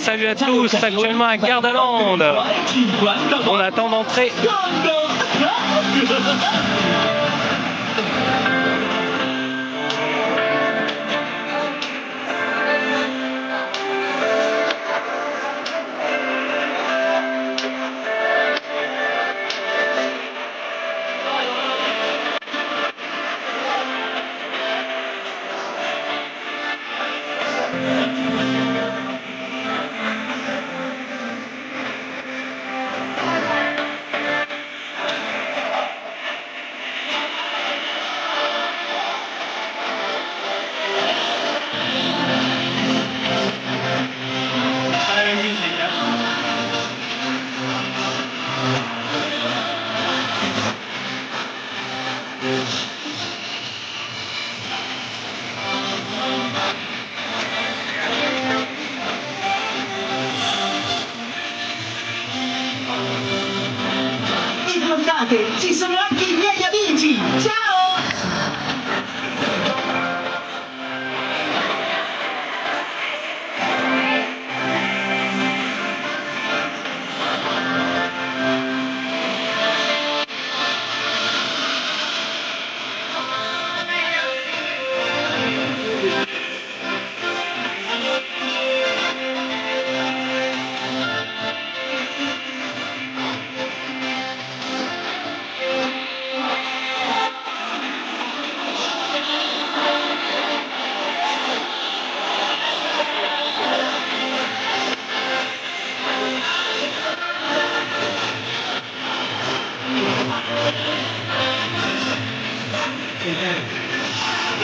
salut à tous, actuellement à Gardaland. On attend d'entrer. Ci sono anche i miei amici! Ciao!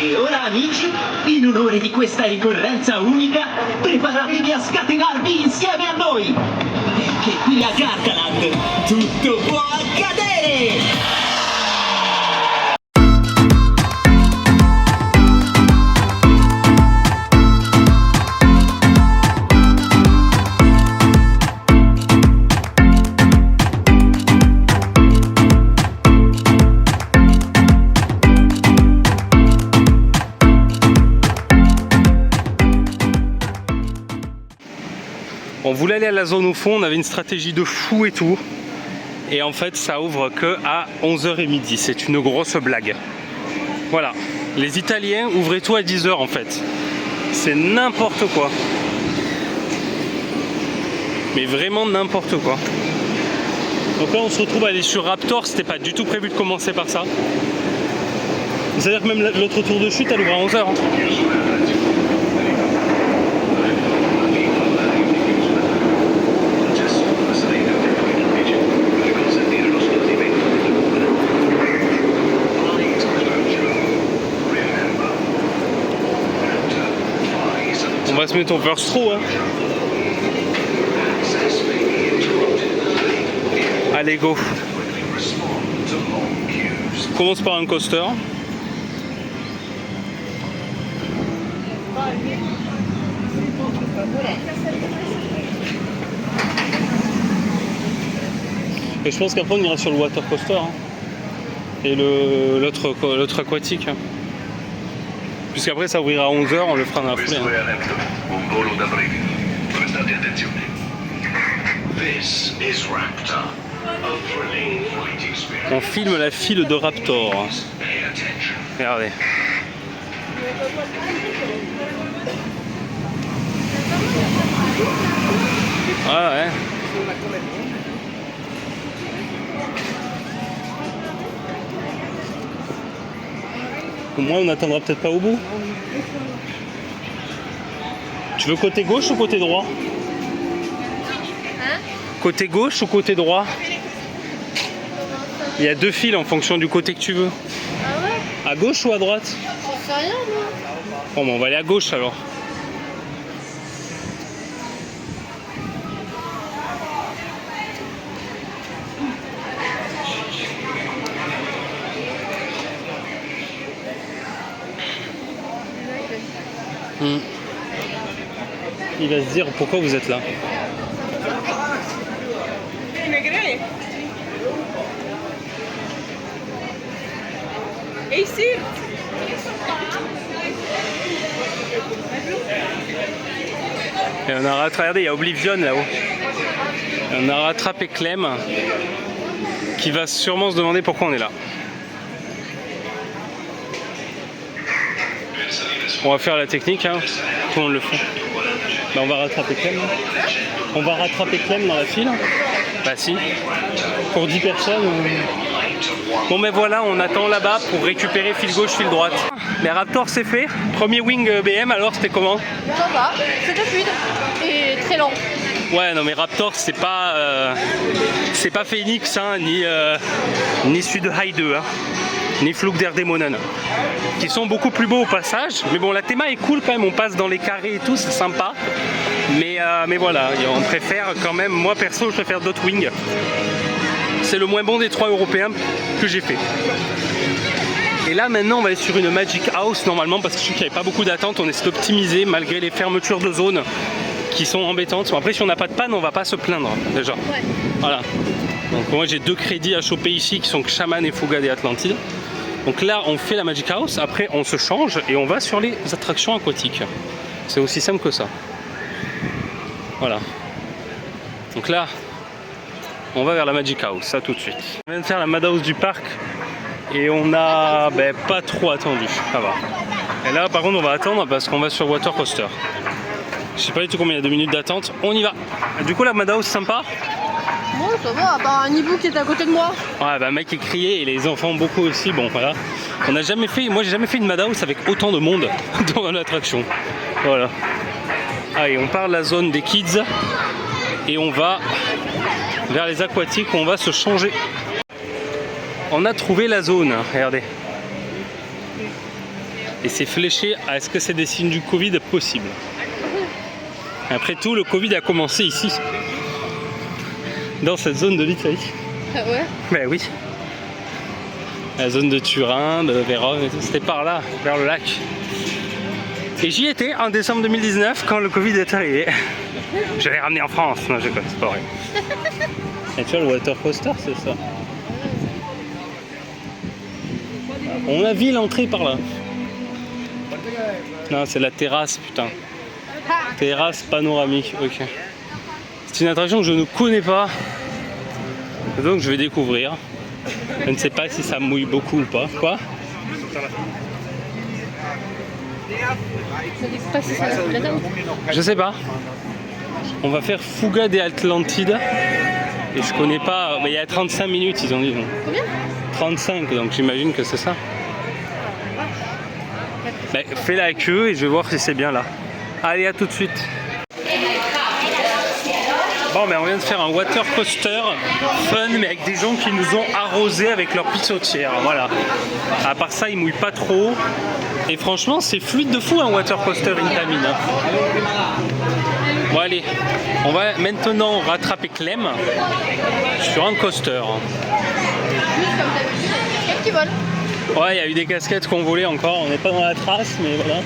E ora amici, in onore di questa ricorrenza unica, preparatevi a scatenarvi insieme a noi! Perché qui a Gardaland tutto può accadere! On voulait aller à la zone au fond, on avait une stratégie de fou et tout. Et en fait, ça ouvre que à 11h et midi. C'est une grosse blague. Voilà. Les Italiens ouvraient tout à 10h en fait. C'est n'importe quoi. Mais vraiment n'importe quoi. Donc là, on se retrouve à aller sur Raptor. C'était pas du tout prévu de commencer par ça. C'est-à-dire que même l'autre tour de chute, elle ouvre à 11h. Hein. On va se mettre au first row, hein. Allez, go. On commence par un coaster. Et je pense qu'après on ira sur le water coaster, hein. Et l'autre aquatique. Hein. Puisqu'après ça ouvrira à 11h, on le fera dans la foulée. Hein. On filme la file de Raptor. Regardez. Ah ouais. Au moins on n'attendra peut-être pas au bout. Tu veux côté gauche ou côté droit? Hein? Côté gauche ou côté droit? Il y a deux fils en fonction du côté que tu veux. Ah ouais? À gauche ou à droite? Je sais rien moi. Bon, ben on va aller à gauche alors. Il va se dire pourquoi vous êtes là. Et ici? Et on a rattrapé, regardez, il y a Oblivion là-haut. On a rattrapé Clem qui va sûrement se demander pourquoi on est là. On va faire la technique, hein. Tout le monde le fait. Bah, on va rattraper Clem. On va rattraper Clem dans la file. Bah si. Pour 10 personnes. Bon mais voilà, on attend là-bas pour récupérer fil gauche, fil droite. Les Raptors c'est fait. Premier wing BM, alors c'était comment? Ça va, c'était fluide et très lent. Ouais non mais Raptors c'est pas Phoenix hein, ni Sud High 2 hein, ni Flug der Dämonen, qui sont beaucoup plus beaux au passage. Mais bon la théma est cool quand même, on passe dans les carrés et tout, c'est sympa. Mais voilà, on préfère quand même, moi perso je préfère d'autres wings. C'est le moins bon des 3 européens que j'ai fait. Et là maintenant on va aller sur une Magic House normalement, parce que je sais qu'il n'y avait pas beaucoup d'attente, on essaie d'optimiser malgré les fermetures de zone qui sont embêtantes. Bon, après si on n'a pas de panne on va pas se plaindre déjà. Ouais. Voilà. Donc moi j'ai 2 crédits à choper ici qui sont Shaman et Fuga des Atlantides. Donc là on fait la Magic House, après on se change et on va sur les attractions aquatiques. C'est aussi simple que ça. Voilà. Donc là on va vers la Magic House, ça tout de suite. On vient de faire la Madhouse du parc et on a pas trop attendu, ça va. Et là par contre on va attendre parce qu'on va sur Water Coaster. Je sais pas du tout combien il y a de minutes d'attente, on y va. Du coup la Madhouse sympa. Bon ça va, à part un hibou qui est à côté de moi. Ouais bah mec est crié et les enfants beaucoup aussi, bon voilà. On n'a jamais fait, moi j'ai jamais fait une Madhouse avec autant de monde dans l'attraction. Voilà. Allez on part de la zone des kids et on va vers les aquatiques où on va se changer. On a trouvé la zone, regardez. Et c'est fléché à est-ce que c'est des signes du Covid possible. Après tout, le Covid a commencé ici, dans cette zone de l'Italie. Ah ouais? Ben oui. La zone de Turin, de Vérone, c'était par là, vers le lac. Et j'y étais en décembre 2019 quand le Covid est arrivé. Je l'ai ramené en France, non je connais, c'est pas vrai. Et tu vois, le water coaster, c'est ça. On a vu l'entrée par là. Non, c'est la terrasse, putain. Terrasse panoramique, ok. C'est une attraction que je ne connais pas. Donc je vais découvrir. Je ne sais pas si ça mouille beaucoup ou pas. Quoi? Je sais pas. On va faire Fuga des Atlantides. Et je connais pas. Mais il y a 35 minutes, ils ont dit. Combien? 35, donc j'imagine que c'est ça. Ben, fais la queue et je vais voir si c'est bien là. Allez, à tout de suite. Bon, mais on vient de faire un water coaster fun, mais avec des gens qui nous ont arrosés avec leur pissotière. Voilà. À part ça, ils mouillent pas trop. Et franchement, c'est fluide de fou un water coaster Intamin. Bon, allez. On va maintenant rattraper Clem sur un coaster. Qu'est-ce qui vole? Ouais, il y a eu des casquettes qui ont volé encore. On n'est pas dans la trace, mais voilà.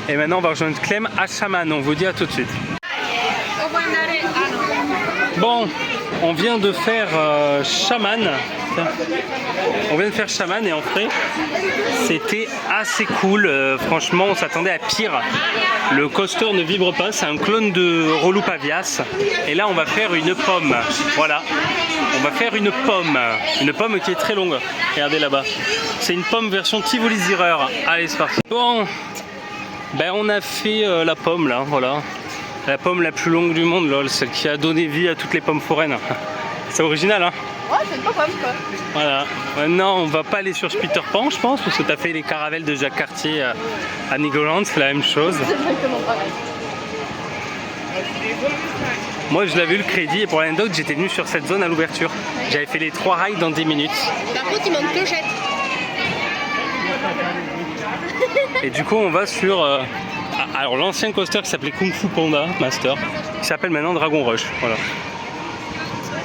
Et maintenant, on va rejoindre Clem à Shaman. On vous dit à tout de suite. Bon, on vient de faire Shaman. On vient de faire Shaman et en fait, c'était assez cool. Franchement, on s'attendait à pire. Le coaster ne vibre pas, c'est un clone de Rolu Pavias. Et là, on va faire une pomme. Voilà. On va faire une pomme qui est très longue. Regardez là-bas. C'est une pomme version Tivoli Zierer. Allez, c'est parti. Bon, ben on a fait la pomme là, voilà. La pomme la plus longue du monde, lol, celle qui a donné vie à toutes les pommes foraines. C'est original, hein? Ouais, c'est une pomme quoi. Voilà. Maintenant, on va pas aller sur Peter Pan, je pense, parce que tu as fait les caravelles de Jacques Cartier à Nigoland, c'est la même chose. C'est exactement pareil. Moi, je l'avais eu le crédit et pour l'anecdote, j'étais venu sur cette zone à l'ouverture. J'avais fait les 3 rails dans 10 minutes. Par contre, il manque clochette. Et du coup, on va sur alors l'ancien coaster qui s'appelait Kung Fu Panda Master, qui s'appelle maintenant Dragon Rush. Voilà.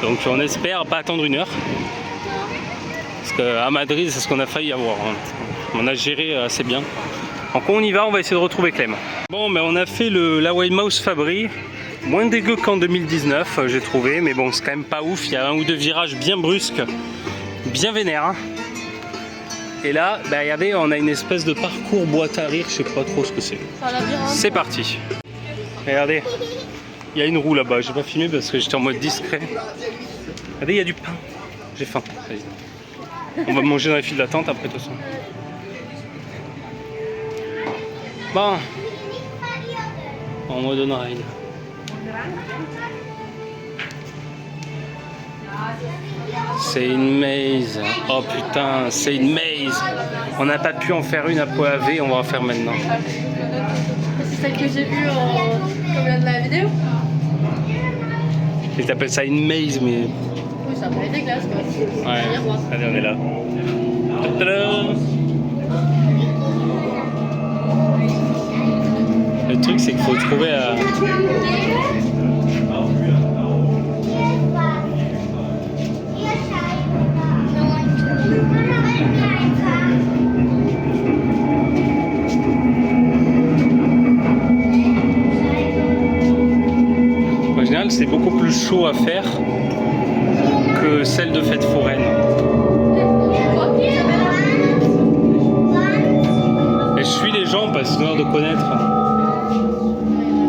Donc on espère pas attendre 1 heure. Parce qu'à Madrid, c'est ce qu'on a failli avoir. Hein. On a géré assez bien. Donc on y va, on va essayer de retrouver Clem. Bon, mais on a fait la Wild Mouse Fabry. Moins dégueu qu'en 2019, j'ai trouvé. Mais bon, c'est quand même pas ouf. Il y a 1 ou 2 virages bien brusques, bien vénères. Hein. Et là, bah, regardez, on a une espèce de parcours boîte à rire. Je sais pas trop ce que c'est. C'est parti. Regardez, il y a une roue là-bas. J'ai pas filmé parce que j'étais en mode discret. Regardez, il y a du pain. J'ai faim. Allez. On va manger dans les files d'attente après, de toute façon. Bon. On me donnera une. C'est une maze. Oh putain, c'est une maze. On n'a pas pu en faire une à Poavé, on va en faire maintenant. C'est celle que j'ai vue comme de la vidéo. Ils t'appellent ça une maze, mais... Oui, ça paraît dégueulasse quoi. Ouais, allez, on est là. Tadam. Le truc, c'est qu'il faut trouver à... En général, c'est beaucoup plus chaud à faire que celle de fête foraine. Et je suis les gens parce qu'ils ont l'air de connaître.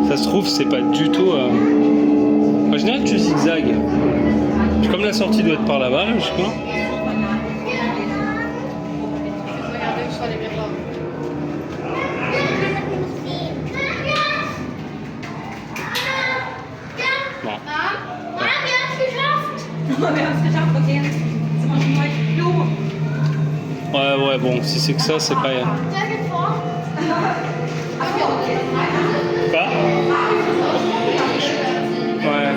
Ça se trouve, c'est pas du tout. En général, tu zigzags. Comme la sortie doit être par là-bas, je crois. Regardez où sont les miroirs. Bon. Ouais, bon, si c'est que ça, c'est pas. Quoi? Ouais.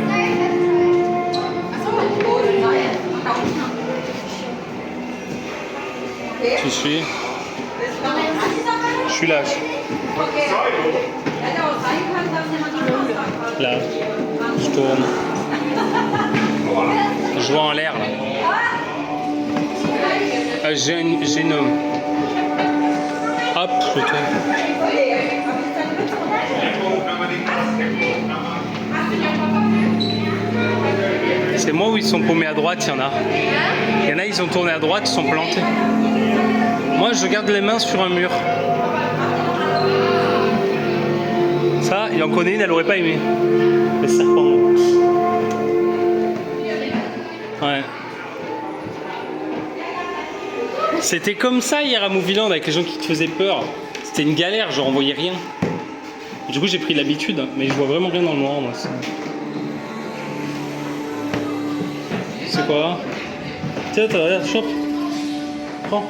Tu suis? Je suis là. Là. Je tourne. Je vois en l'air là. J'ai une... Hop, je tourne. C'est moi où ils sont paumés à droite, il y en a. Il y en a, ils ont tourné à droite, ils sont plantés. Moi, je garde les mains sur un mur. Ça, il en connaît une, elle aurait pas aimé. Les serpents. Ouais. C'était comme ça hier à Movieland avec les gens qui te faisaient peur. C'était une galère, genre on voyait rien. Du coup, j'ai pris l'habitude, mais je vois vraiment rien dans le noir, moi. C'est quoi? Tiens, regarde, chope. Prends.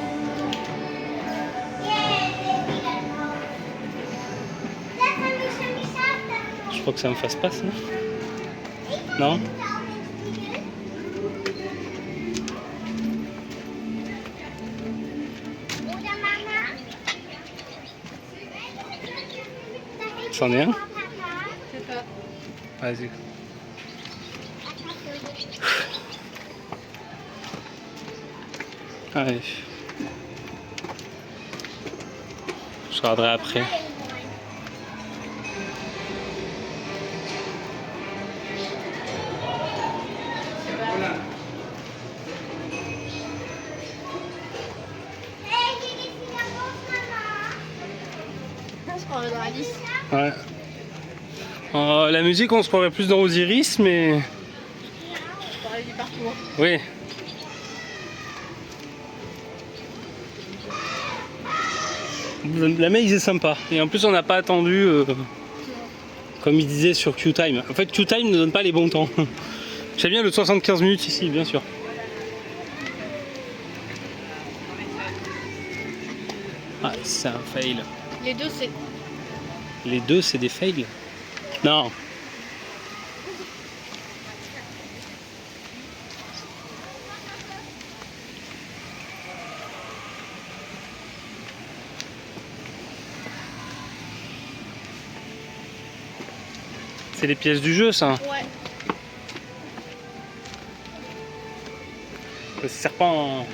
Je crois que ça me fasse pas ça. Non? C'en est un? C'est ça. Vas-y. Allez. Je regarderai après. On se croirait dans Alice. Ouais. La musique, on se croirait plus dans Osiris, mais... On se croirait du partout. Hein. Oui. La maze est sympa. Et en plus, on n'a pas attendu, comme il disait sur Q-Time. En fait, Q-Time ne donne pas les bons temps. J'aime bien le 75 minutes ici, bien sûr. Ah, c'est un fail. Les deux, c'est. Les deux, c'est des fails? Non. C'est les pièces du jeu, ça. Ouais. Le serpent.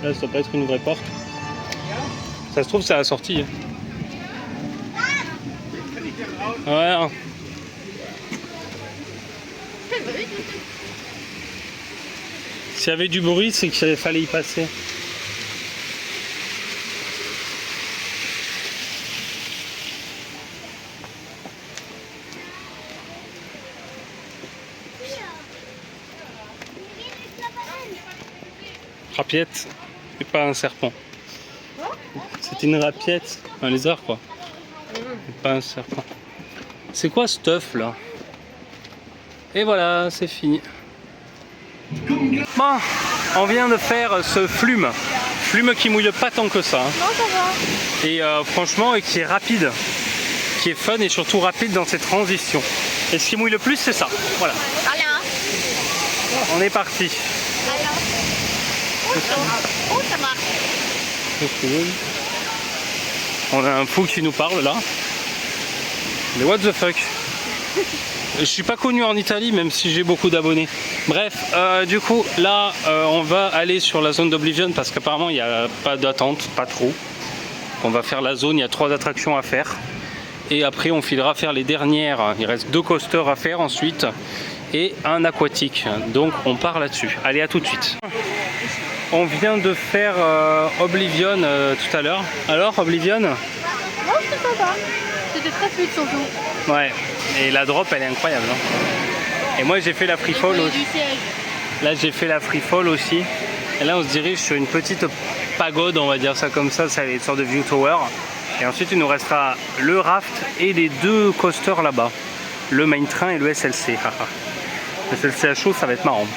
Là, ça doit pas être une vraie porte. Ça se trouve, c'est à la sortie. Ouais. Hein. S'il y avait du bruit, c'est qu'il fallait y passer. rapiette et pas un serpent. C'est une rapiette, un lézard quoi. Et pas un serpent. C'est quoi ce œuf là? Et voilà, c'est fini. Bon, on vient de faire ce flume. Flume qui mouille pas tant que ça. Hein. Non, ça va. Et franchement, et qui est rapide. Qui est fun et surtout rapide dans ses transitions. Et ce qui mouille le plus, c'est ça. Voilà. On est parti. Oh, ça marche. On a un fou qui nous parle là. Mais what the fuck? Je suis pas connu en Italie même si j'ai beaucoup d'abonnés. Bref, du coup là on va aller sur la zone d'Oblivion parce qu'apparemment il n'y a pas d'attente, pas trop. On va faire la zone, il y a 3 attractions à faire. Et après on filera faire les dernières. Il reste 2 coasters à faire ensuite. Et un aquatique. Donc on part là-dessus. Allez, à tout de suite. On vient de faire Oblivion tout à l'heure. Alors Oblivion? Non, c'était sympa. C'était très fluide surtout. Ouais, et la drop elle est incroyable. Hein. Et moi j'ai fait la free fall aussi. Là j'ai fait la free fall aussi. Et là on se dirige sur une petite pagode, on va dire ça comme ça, c'est une sorte de view tower. Et ensuite il nous restera le raft et les 2 coasters là-bas. Le main train et le SLC. Le SLC à chaud ça va être marrant.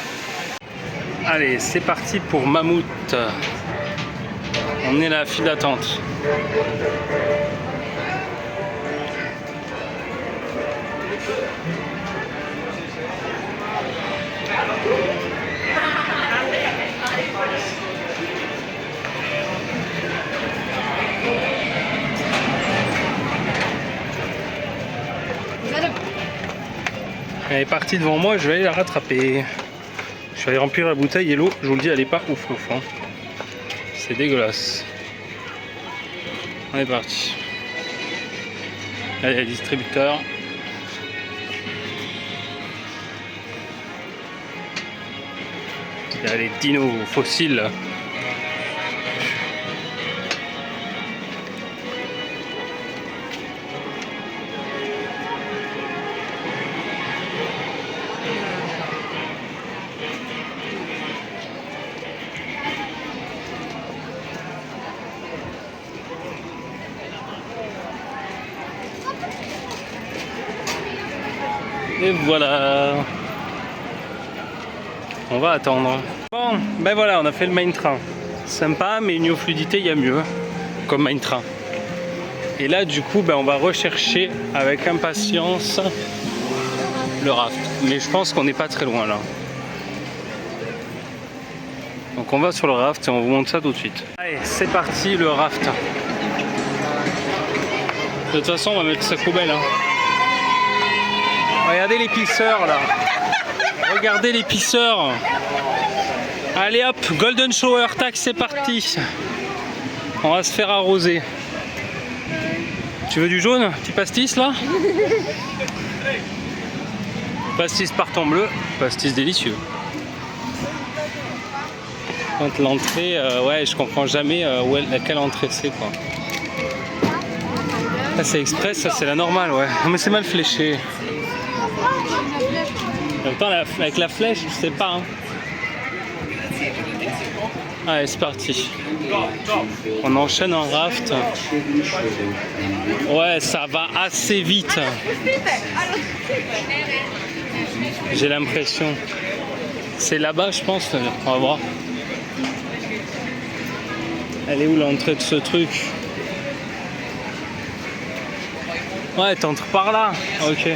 Allez, c'est parti pour Mammouth. On est à la file d'attente. Elle est partie devant moi, je vais aller la rattraper. Je vais aller remplir la bouteille et l'eau, je vous le dis, elle est pas ouf ouf. Hein. C'est dégueulasse. On est parti. Là, il y a le distributeur. Il y a les dinos fossiles. Et voilà. On va attendre. Bon, ben voilà, on a fait le main train. Sympa, mais niveau fluidité, il y a mieux. Comme main train. Et là, du coup, ben, on va rechercher avec impatience le raft. Mais je pense qu'on n'est pas très loin là. Donc on va sur le raft et on vous montre ça tout de suite. Allez, c'est parti, le raft. De toute façon, on va mettre sa poubelle. Hein. Regardez les pisseurs là. Regardez les pisseurs. Allez hop, Golden Shower, tac, c'est parti. On va se faire arroser. Tu veux du jaune? Petit pastis là? Pastis partant bleu, pastis délicieux. Quand l'entrée, ouais, je comprends jamais laquelle entrée c'est quoi. Ça c'est express, ça c'est la normale, ouais. Non mais c'est mal fléché. En même temps, avec la flèche, je sais pas. Hein. Allez, c'est parti. On enchaîne en raft. Ouais, ça va assez vite. J'ai l'impression. C'est là-bas, je pense. On va voir. Elle est où l'entrée de ce truc? Ouais, t'entres par là. Ok.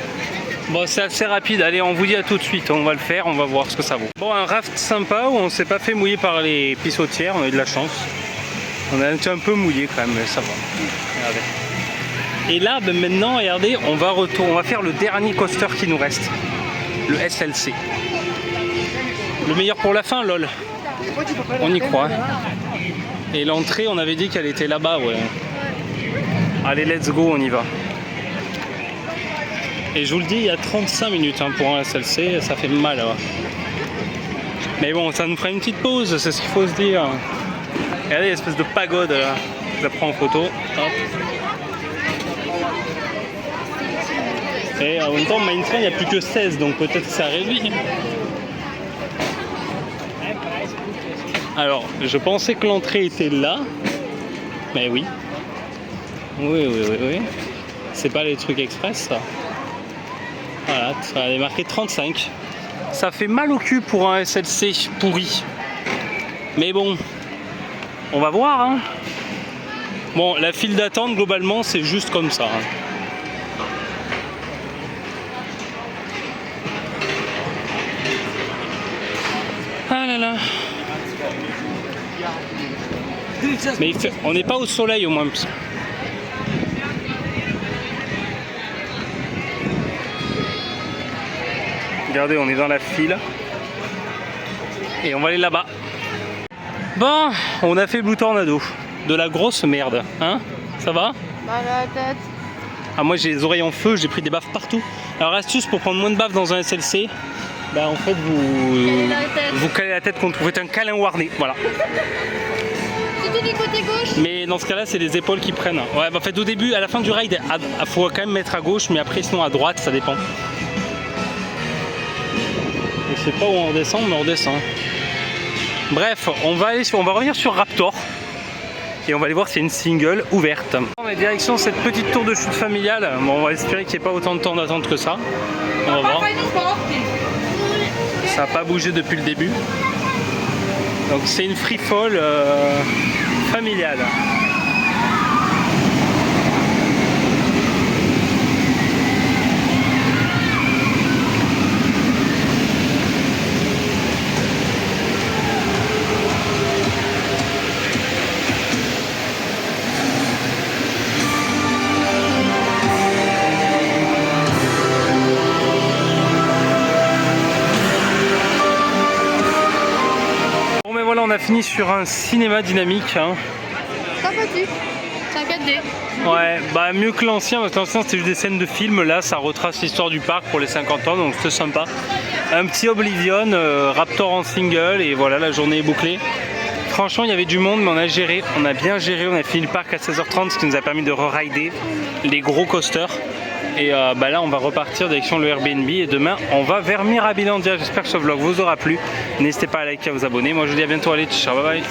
Bon, c'est assez rapide. Allez, on vous dit à tout de suite. On va le faire, on va voir ce que ça vaut. Bon, un raft sympa où on s'est pas fait mouiller par les pissotières. On a eu de la chance. On a été un peu mouillé quand même, mais ça va. Regardez. Et là, ben maintenant, regardez, on va faire le dernier coaster qui nous reste. Le SLC. Le meilleur pour la fin, lol. On y croit. Et l'entrée, on avait dit qu'elle était là-bas, ouais. Allez, let's go, on y va. Et je vous le dis, il y a 35 minutes hein, pour un SLC, ça fait mal. Ouais. Mais bon, ça nous fera une petite pause, c'est ce qu'il faut se dire. Regardez l'espèce de pagode là. Je la prends en photo. Hop. Et en même temps, main train, il n'y a plus que 16, donc peut-être que ça réduit. Alors, je pensais que l'entrée était là. Mais oui. Oui. C'est pas les trucs express, ça. Voilà, ça est marqué 35. Ça fait mal au cul pour un SLC pourri. Mais bon, on va voir, hein. Bon, la file d'attente, globalement, c'est juste comme ça. Hein. Ah là là. Mais on n'est pas au soleil au moins. Regardez, on est dans la file. Et on va aller là-bas. Bon, on a fait Blue Tornado. De la grosse merde, hein? Ça va? Mal à la tête. Ah, moi j'ai les oreilles en feu, j'ai pris des baffes partout. Alors astuce pour prendre moins de baffes dans un SLC, bah en fait vous calez la tête contre, vous faites un câlin warné, voilà. Surtout du côté gauche. Mais dans ce cas-là, c'est les épaules qui prennent. Ouais, bah en fait au début, à la fin du ride, il faut quand même mettre à gauche, mais après sinon à droite, ça dépend. Je sais pas où on redescend, mais on redescend. Bref, on va revenir sur Raptor. Et on va aller voir s'il y a une single ouverte. On est direction cette petite tour de chute familiale. Bon, on va espérer qu'il n'y ait pas autant de temps d'attente que ça. On va voir. Ça n'a pas bougé depuis le début. Donc c'est une free fall familiale. Voilà, on a fini sur un cinéma dynamique. Hein. Sympathique. C'est un 4D. Ouais, bah mieux que l'ancien, parce que l'ancien c'était juste des scènes de film. Là, ça retrace l'histoire du parc pour les 50 ans, donc c'était sympa. Un petit Oblivion, Raptor en single, et voilà, la journée est bouclée. Franchement, il y avait du monde, mais on a géré, on a bien géré. On a fini le parc à 16h30, ce qui nous a permis de re-rider les gros coasters. Et bah là, on va repartir direction le Airbnb. Et demain, on va vers Mirabilandia. J'espère que ce vlog vous aura plu. N'hésitez pas à liker et à vous abonner. Moi, je vous dis à bientôt. Allez, ciao, bye bye.